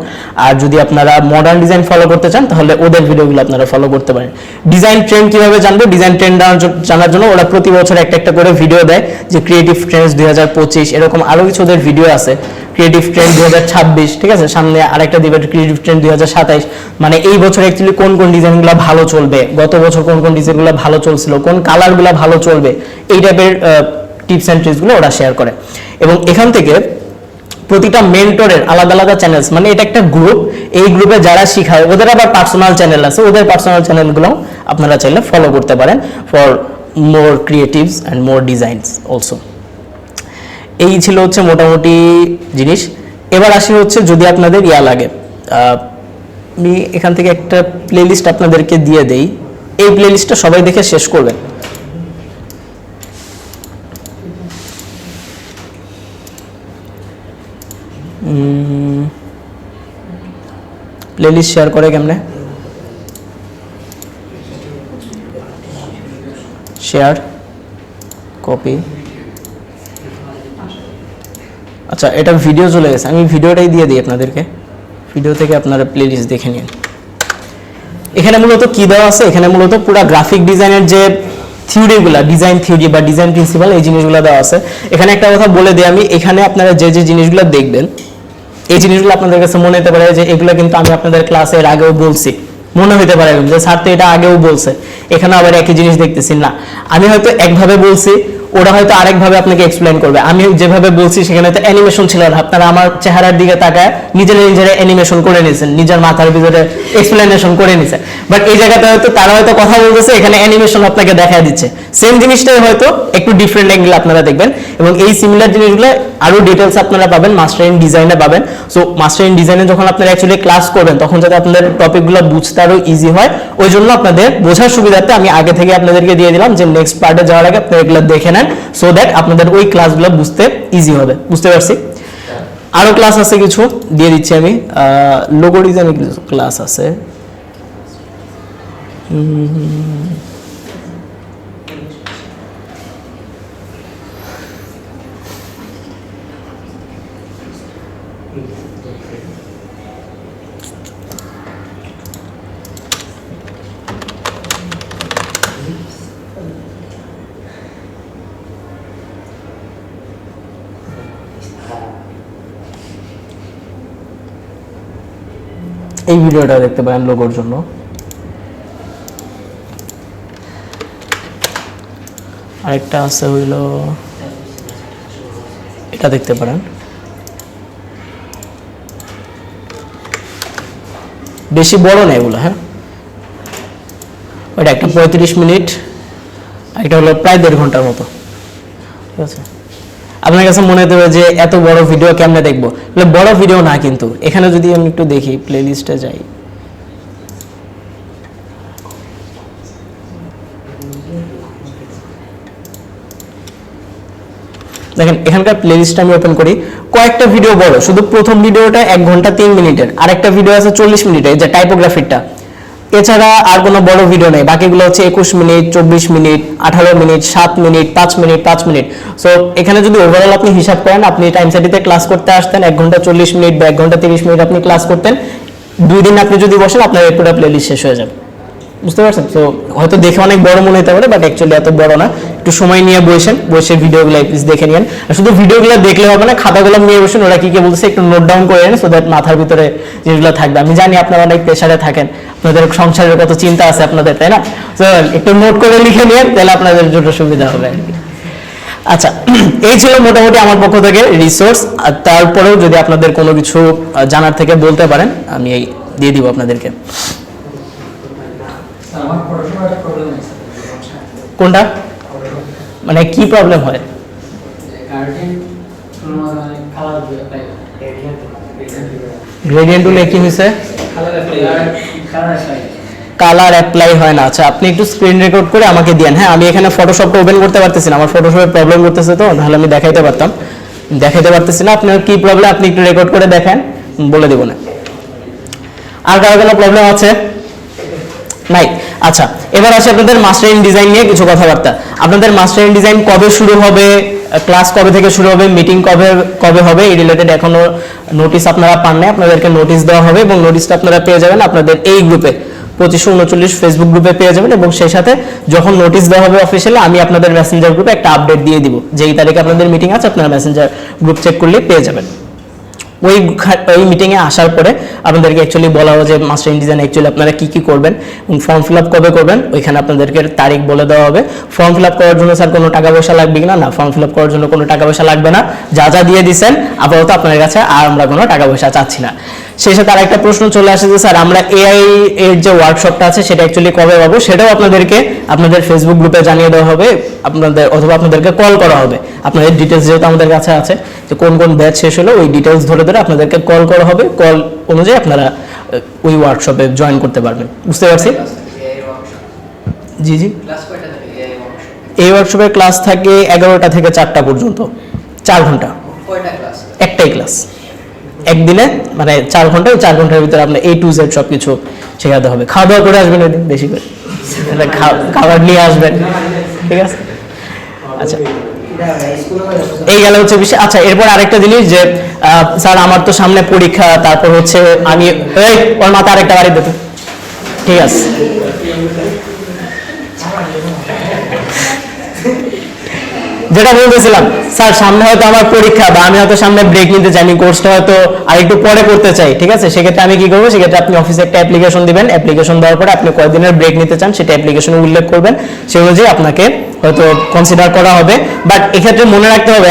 আর যদি আপনারা মডার্ন ডিজাইন ফলো করতে চান তাহলে ওদের ভিডিওগুলো আপনারা ফলো করতে পারেন। ডিজাইন ট্রেন্ড কিভাবে জানবো, ডিজাইন ট্রেন্ড জানার জন্য ওরা প্রতি বছর একটা একটা করে ভিডিও দেয়, যে ক্রিয়েটিভ ট্রেন্ডস 2025, এরকম আরো কিছু ওদের ভিডিও আছে, ক্রিয়েটিভ ট্রেন্ড 2026, ঠিক আছে, সামনে আরেকটা দিবে ক্রিয়েটিভ ট্রেন্ড 2027। মানে এই বছর অ্যাকচুয়ালি কোন কোন ডিজাইনগুলো ভালো চলবে, গত বছর কোন কোন ডিজাইনগুলো ভালো চলছিল, কোন কালারগুলো ভালো চলবে, এই টাইপের টিপস অ্যান্ড ট্রিক্সগুলো ওরা শেয়ার করে। এবং এখান থেকে প্রতিটা মেন্টরের আলাদা আলাদা চ্যানেলস, মানে এটা একটা গ্রুপ, এই গ্রুপে যারা শিখায় ওদের আবার পার্সোনাল চ্যানেল আছে, ওদের পার্সোনাল চ্যানেলগুলো আপনারা চাইলে ফলো করতে পারেন for more creatives and more designs also. এই ছিল হচ্ছে মোটামুটি জিনিস। এবার আসি হচ্ছে যদি আপনাদের ইয়া লাগে, আমি এখান থেকে একটা প্লেলিস্ট আপনাদেরকে দিয়ে দেই, এই প্লেলিস্টটা সবাই দেখে শেষ করবেন। প্লেলিস্ট শেয়ার করে কেমনে, শেয়ার, কপি, আচ্ছা এটা ভিডিও চলে গেছে, আমি ভিডিওটাই দিয়ে দিই আপনাদেরকে, ভিডিও থেকে আপনারা প্লেলিস্ট দেখে নিন। এখানে মূলত কি দেওয়া আছে, এখানে মূলত পুরো গ্রাফিক ডিজাইনের যে থিওরিগুলা, ডিজাইন থিওরি বা ডিজাইন প্রিন্সিপাল, এই জিনিসগুলো দেওয়া আছে। এখানে একটা কথা বলে দিই আমি, এখানে আপনারা যে যে জিনিসগুলো দেখবেন, এই জিনিসগুলো আপনাদের কাছে মনে হতে পারে যে এগুলো কিন্তু আমি আপনাদের ক্লাসের আগেও বলছি, মনে হতে পারে যে স্যার তো এটা আগেও বলছে, এখানে আবার একই জিনিস দেখতেছি না। আমি হয়তো একভাবে বলছি, ওরা হয়তো আরেকভাবে আপনাকে এক্সপ্লেইন করবে। আমি যেভাবে বলছি সেখানে তো অ্যানিমেশন ছিল না, আপনারা আমার চেহারার দিকে তাকায় নিজেরা নিজেরা অ্যানিমেশন করে নিয়েছেন, নিজের মাথার ভিতরে এক্সপ্লেনেশন করে নিয়েছেন। বাট এই জায়গাতে হয়তো তারা হয়তো কথা বলতেছে, এখানে অ্যানিমেশন আপনাকে দেখা দিচ্ছে, সেম জিনিসটাই হয়তো একটু ডিফারেন্ট অ্যাঙ্গেল আপনারা দেখবেন। এবং এই সিমিলার জিনিসগুলো আরো ডিটেলস আপনারা পাবেন মাস্টার ইন ডিজাইনে পাবেন। সো মাস্টার ইন ডিজাইনে যখন আপনারা অ্যাকচুয়ালি ক্লাস করবেন তখন যাতে আপনাদের টপিকগুলো বুঝতে আরো ইজি হয়, ওই জন্য আপনাদের বোঝার সুবিধার্থে আমি আগে থেকে আপনাদেরকে দিয়ে দিলাম যে নেক্সট পার্টে যাওয়ার আগে আপনারা এগুলো দেখে নেন, সো দ্যাট আপনাদের ওই ক্লাসগুলো বুঝতে ইজি হবে। বুঝতে পারছি? আরো ক্লাস আছে কিছু দিয়ে দিচ্ছি আমি, লোগো ডিজাইনের কিছু ক্লাস আছে। এই ভিডিওটা দেখতে পারেন লোগোর জন্য। আরেকটা আছে হইলো এটা দেখতে পারেন, বেশি বড় না এগুলো। হ্যাঁ, ওইটা একটা 35 মিনিট, এটা হলো প্রায় 1.5 ঘন্টার মতো। ঠিক আছে, আপনার কাছে মনে হতে পারে যে এত বড় ভিডিও কেমনে দেখবো, বড় ভিডিও না, কিন্তু এখানে যদি আমি একটু দেখি প্লে লিস্টে যাই, দেখেন এখানকার প্লে লিস্ট আমি ওপেন করি, কয়েকটা ভিডিও বড়, শুধু প্রথম ভিডিওটা 1 ঘন্টা 3 মিনিটের, আরেকটা ভিডিও আছে 40 মিনিটের, যে টাইপোগ্রাফিটা, এছাড়া আর কোনো বড় ভিডিও নেই। বাকিগুলো হচ্ছে 21 minute, 24 minute, 18 minute, 7 minute, 5 minute, 5 minute. So এখানে যদি ওভারঅল আপনি হিসাব করেন, আপনি টাইম সাইটিতে ক্লাস করতে আসতেন 1 ঘন্টা 40 মিনিট বা 1 ঘন্টা 30 মিনিট আপনি ক্লাস করতেন, 2 দিন আপনি যদি বসেন আপনার পুরো প্লে লিস্ট শেষ হয়ে যাবে। বুঝতে পারছেন? তো হয়তো দেখে অনেক বড় মনে হতে পারে, বাট অ্যাকচুয়ালি এত বড় না। একটু সময় নিয়ে বসে ভিডিওগুলো প্লিজ দেখে নিন। আর শুধু ভিডিওগুলো দেখলে হবে না, খাতাগুলো নিয়ে বসেন, ওরা কি কি বলছে একটু নোট ডাউন করে নেন, সো দ্যাট মাথার ভিতরে যেগুলো থাকবে। আমি জানি আপনারা অনেক প্রেশারে থাকেন, আপনাদের সংসারের কত চিন্তা আছে আপনাদের, তাই না? তো একটু নোট করে লিখে নিন, তাহলে আপনাদের জন্য সুবিধা হবে। আচ্ছা, এই ছিল মোটামুটি আমার পক্ষ থেকে রিসোর্স। আর তারপরেও যদি আপনাদের কোনো কিছু জানার থেকে বলতে পারেন, আমি এই দিয়ে দিব আপনাদেরকে। কোনটা মানে কি প্রবলেম হয়? গ্রেডিয়েন্ট টুলে কি হয়েছে? কালার অ্যাপ্লাই হয় না। আচ্ছা, আপনি একটু স্ক্রিন রেকর্ড করে আমাকে দেন। হ্যাঁ, আমি এখানে ফটোশপটা ওপেন করতে পারতেছি না, আমার ফটোশপে প্রবলেম করতেছে, তো তাহলে আমি দেখাইতে পারতেছি না। আপনার কি প্রবলেম আপনি একটু রেকর্ড করে দেখেন, বলে দেব না। আর কারো কোনো প্রবলেম আছে? নাই। আচ্ছা, এবার আসি আপনাদের মাস্টারিং ডিজাইন নিয়ে কিছু কথাবার্তা। আপনাদের মাস্টারিং ডিজাইন কবে শুরু হবে, ক্লাস কবে থেকে শুরু হবে, মিটিং কবে হবে, এই রিলেটেড এখনো নোটিশ আপনারা পান নাই, আপনাদেরকে নোটিশ দেওয়া হবে এবং নোটিশটা আপনারা পেয়ে যাবেন আপনাদের এই গ্রুপে 2539 ফেসবুক গ্রুপে পেয়ে যাবেন। এবং সেই সাথে যখন নোটিশ দেওয়া হবে অফিসিয়ালি, আমি আপনাদের মেসেঞ্জার গ্রুপে একটা আপডেট দিয়ে দিব যে এই তারিখে আপনাদের মিটিং আছে, আপনারা মেসেঞ্জার গ্রুপ চেক করলে পেয়ে যাবেন। ওই মিটিংয়ে আসার পরে আপনাদেরকে অ্যাকচুয়ালি বলা হবে যে মাস্টারিং ডিজাইন অ্যাকচুয়ালি আপনারা কি কি করবেন এবং ফর্ম ফিল আপ কবে করবেন, ওইখানে আপনাদেরকে তারিখ বলে দেওয়া হবে। ফর্ম ফিল আপ করার জন্য স্যার কোনো টাকা পয়সা লাগবে কিনা? না, ফর্ম ফিল আপ করার জন্য কোনো টাকা পয়সা লাগবে না, যা যা দিয়ে দিচ্ছেন আপাতত আপনার কাছে আর আমরা কোনো টাকা পয়সা চাচ্ছি না। সেই সাথে আরেকটা প্রশ্ন চলে আসে যে স্যার আমরা এআই এর যে ওয়ার্কশপটা আছে সেটা অ্যাকচুয়ালি কবে পাবো, সেটাও আপনাদেরকে আপনাদের ফেসবুক গ্রুপে জানিয়ে দেওয়া হবে, অথবা আপনাদেরকে কল করা হবে। আপনাদের ডিটেলস যেহেতু আমাদের কাছে আছে, যে কোন কোন ব্যাচ শেষ হলো ওই ডিটেলস ধরে আপনাদেরকে কল করা হবে, কল অনুযায়ী আপনারা ওই ওয়ার্কশপে জয়েন করতে পারবেন। বুঝতে পারছি? জি জি, এই ওয়ার্কশপের ক্লাস থাকে 11টা থেকে 4টা পর্যন্ত, 4 ঘন্টা। একটাই ক্লাস একদিনে, মানে 4 ঘন্টা, 4 ঘন্টার ভিতরে আপনার A to Z সবকিছু শেখাতে হবে। খাওয়া দাওয়া করে আসবেন, ওইদিন বেশি করে খাবার নিয়ে আসবেন, ঠিক আছে? আচ্ছা, এই গেল হচ্ছে বিষয়। আচ্ছা, এরপর আরেকটা জিনিস যে স্যার আমার তো সামনে পরীক্ষা, তারপর হচ্ছে আমি ওর মাথা আরেকটা বাড়ি দিতে, ঠিক আছে? যেটা বলতেছিলাম, স্যার সামনে হয়তো আমার পরীক্ষা বা আমি হয়তো সামনে ব্রেক নিতে চাই, আমি কোর্সটা হয়তো আরেকটু পরে করতে চাই, ঠিক আছে? সেক্ষেত্রে আমি কি করবো, সেক্ষেত্রে আপনি অফিসে একটা অ্যাপ্লিকেশন দিবেন, অ্যাপ্লিকেশন দেওয়ার পরে আপনি কয়েকদিনের ব্রেক নিতে চান সেটা অ্যাপ্লিকেশনে উল্লেখ করবেন, সেই অনুযায়ী আপনাকে হয়তো কনসিডার করা হবে। বাট এক্ষেত্রে মনে রাখতে হবে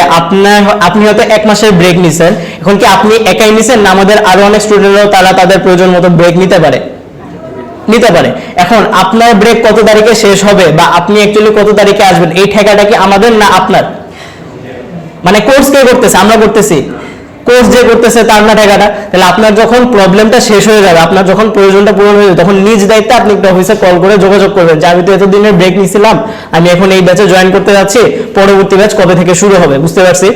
আপনি হয়তো 1 মাসের ব্রেক নিছেন, এখন কি আপনি একাই নিছেন না আমাদের আরো অনেক স্টুডেন্টরাও তারা তাদের প্রয়োজন মতো ব্রেক নিতে পারে। এখন আপনার ব্রেক কত তারিখে শেষ হবে বা আপনি অ্যাকচুয়ালি কত তারিখে আসবেন, এই ঠেকাটা কি আমাদের না আপনার? মানে কোর্স কে করতেছে? আমরা করতেছি। কোর্স যে করতেছে তার না ঠেকাটা? তাহলে আপনার যখন প্রবলেমটা শেষ হয়ে যাবে, আপনার যখন প্রয়োজনটা পূরণ হয়ে যাবে, তখন নিজ দায়িত্বে আপনি একটা অফিসে কল করে যোগাযোগ করবেন যে আমি তো এতদিনের ব্রেক নিয়েছিলাম, আমি এখন এই ব্যাচে জয়েন করতে যাচ্ছি, পরবর্তী ব্যাচ কবে থেকে শুরু হবে। বুঝতে পারছি?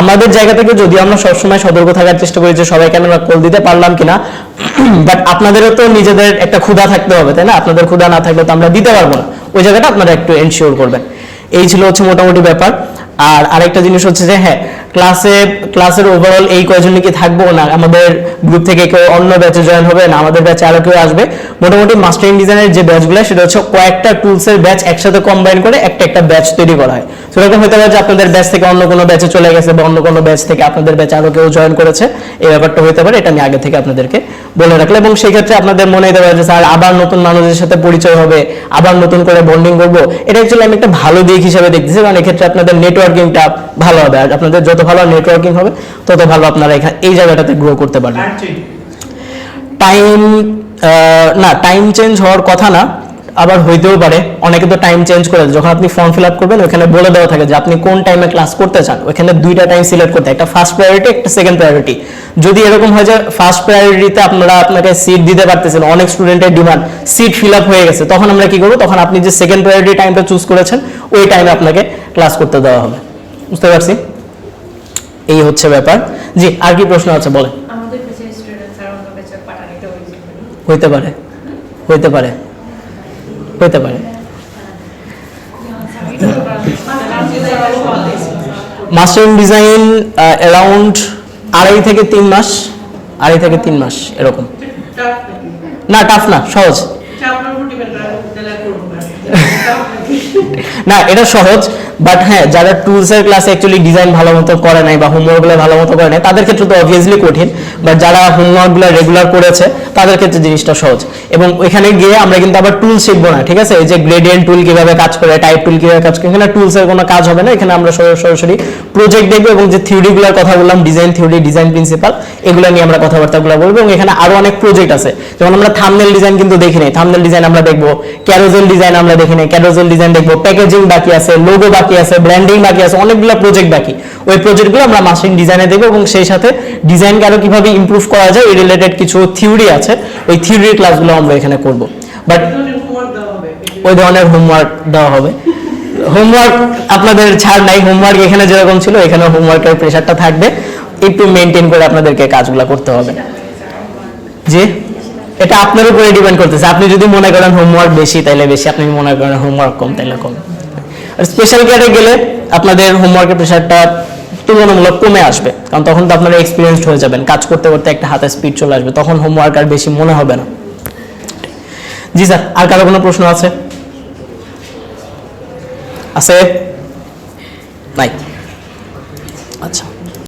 আমাদের জায়গা থেকে যদি আমরা সবসময় সতর্ক থাকার চেষ্টা করি যে সবাইকে আমরা কল দিতে পারলাম কিনা, বাট আপনাদেরও তো নিজেদের একটা ক্ষুধা থাকতে হবে, তাই না? আপনাদের ক্ষুধা না থাকলে তো আমরা দিতে পারবো না, ওই জায়গাটা আপনারা একটু এনশিওর করবেন। এই ছিল হচ্ছে মোটামুটি ব্যাপার। আর আরেকটা জিনিস হচ্ছে যে হ্যাঁ, ক্লাসের ওভারঅল এই কয়জনই কি থাকবো, না আমাদের গ্রুপ থেকে কেউ অন্য ব্যাচে জয়েন হবে, না আমাদের ব্যাচে আরো কেউ আসবে। মোটামুটি মাস্টারিং ডিজাইনের যে ব্যাচগুলো সেটা হচ্ছে কয়েকটা টুলসের ব্যাচ একসাথে কম্বাইন করে একটা ব্যাচ তৈরি করা হয়। সেরকম হতে পারে যে আপনাদের ব্যাচ থেকে অন্য কোনো ব্যাচে চলে গেছে বা অন্য কোনো ব্যাচ থেকে আপনাদের ব্যাচে আরো কেউ জয়েন করেছে, এই ব্যাপারটা হতে পারে। এটা আমি আগে থেকে আপনাদেরকে বলে রাখলাম। এবং সেই ক্ষেত্রে আপনাদের মনে হতে পারে যে স্যার আবার নতুন মানুষের সাথে পরিচয় হবে, আবার নতুন করে বন্ডিং করবো, এটা অ্যাকচুয়ালি আমি একটা ভালো দিক হিসেবে দেখতেছি, কারণ এক্ষেত্রে আপনাদের নেটওয়ার্কিংটা ভালো হবে। আর আপনাদের যত ভালো নেটওয়ার্কিং হবে তত ভালো আপনারা এই জায়গাটাতে গ্রো করতে পারবেন। টাইম চেঞ্জ হওয়ার কথা না, আবার হইতেও পারে। অনেকে তো টাইম চেঞ্জ করে, যখন আপনি ফর্ম ফিল আপ করবেন ওখানে বলে দেওয়া থাকে যে আপনি কোন টাইমে ক্লাস করতে চান, ওখানে দুইটা টাইম সিলেক্ট করতে, একটা ফার্স্ট প্রায়োরিটি, একটা সেকেন্ড প্রায়োরিটি। যদি এরকম হয় যে ফার্স্ট প্রায়োরিটিতে আপনাকে সিট দিতে পারতেছেন, অনেক স্টুডেন্টের ডিমান্ড, সিট ফিল আপ হয়ে গেছে, তখন আমরা কি করবো, তখন আপনি যে সেকেন্ড প্রায়োরিটি টাইমটা চুজ করেছেন ওই টাইমে আপনাকে ক্লাস করতে দেওয়া হবে। বুঝতে পারছি? এই হচ্ছে ব্যাপার। জি, আর কি প্রশ্ন আছে বলেন। হইতে পারে, হইতে পারে, হইতে পারে। মাস্টারিং ডিজাইন অ্যারাউন্ড 2.5 থেকে 3 মাস, 2.5 থেকে 3 মাস এরকম। না, টাফ না, সহজ। না, এটা সহজ, বাট হ্যাঁ যারা টুলসের ক্লাসে অ্যাকচুয়ালি ডিজাইন ভালো মতো করে নাই বা হোমওয়ার্কগুলো ভালো মতো করে নাই তাদের ক্ষেত্রে তো অবভিয়াসলি কঠিন, বাট যারা হোমওয়ার্কগুলো রেগুলার করেছে তাদের ক্ষেত্রে জিনিসটা সহজ। এবং ওইখানে গিয়ে আমরা কিন্তু আবার টুল শিখবো না, ঠিক আছে? এই যে গ্রেডিয়েন্ট টুল কিভাবে কাজ করে, টাইপ টুল কিভাবে কাজ করে, এখানে টুলসের কোনো কাজ হবে না। এখানে আমরা সরাসরি প্রজেক্ট দেখবো এবং যে থিওরিগুলোর কথা বললাম, ডিজাইন থিওরি, ডিজাইন প্রিন্সিপাল, এগুলো নিয়ে আমরা কথাবার্তাগুলো বলবো। এবং এখানে আরো অনেক প্রজেক্ট আছে, যেমন আমরা থাম্বনেল ডিজাইন কিন্তু দেখি নাই, থাম্বনেল ডিজাইন আমরা দেখবো, ক্যারোজেল ডিজাইন আমরা দেখি নাই, ক্যারোজেল ডিজাইন দেখবো, প্যাকেজিং বাকি আছে, লোগো বাকি আছে, ব্র্যান্ডিং বাকি আছে, অনেকগুলো প্রজেক্ট বাকি। ওই প্রজেক্টগুলো আমরা মাস্টারিং ডিজাইনে দেখবো এবং সেই সাথে ডিজাইনকে আরো কিভাবে ইমপ্রুভ করা যায় এই রিলেটেড কিছু থিওরি আছে, ওই থিওরির ক্লাসগুলো আমরা এখানে করব। বাট ওই ধরনের হোমওয়ার্ক দেওয়া হবে। হোমওয়ার্ক আপনাদের ছাড় নাই, হোমওয়ার্ক এখানে যেরকম ছিল এখানে হোমওয়ার্কের প্রেশারটা থাকবে, একটু মেনটেন করে আপনাদেরকে কাজগুলো করতে হবে। জি, এটা আপনার উপরে ডিপেন্ড করতেছে। আপনি যদি মনে করেন হোমওয়ার্ক বেশি তাইলে বেশি, আপনি মনে করেন হোমওয়ার্ক কম তাইলে কম। আর স্পেশাল কেয়ারে গেলে আপনাদের হোমওয়ার্কের প্রেশারটা তুলনামূলক কমে আসবে, কারণ তখন তো আপনারা এক্সপিরিয়েন্সড হয়ে যাবেন, কাজ করতে করতে একটা হাতে স্পিড চলে আসবে, তখন হোমওয়ার্ক আর বেশি মনে হবে না। জি স্যার, আর কারো কোনো প্রশ্ন আছে? আছে? নাই? আচ্ছা।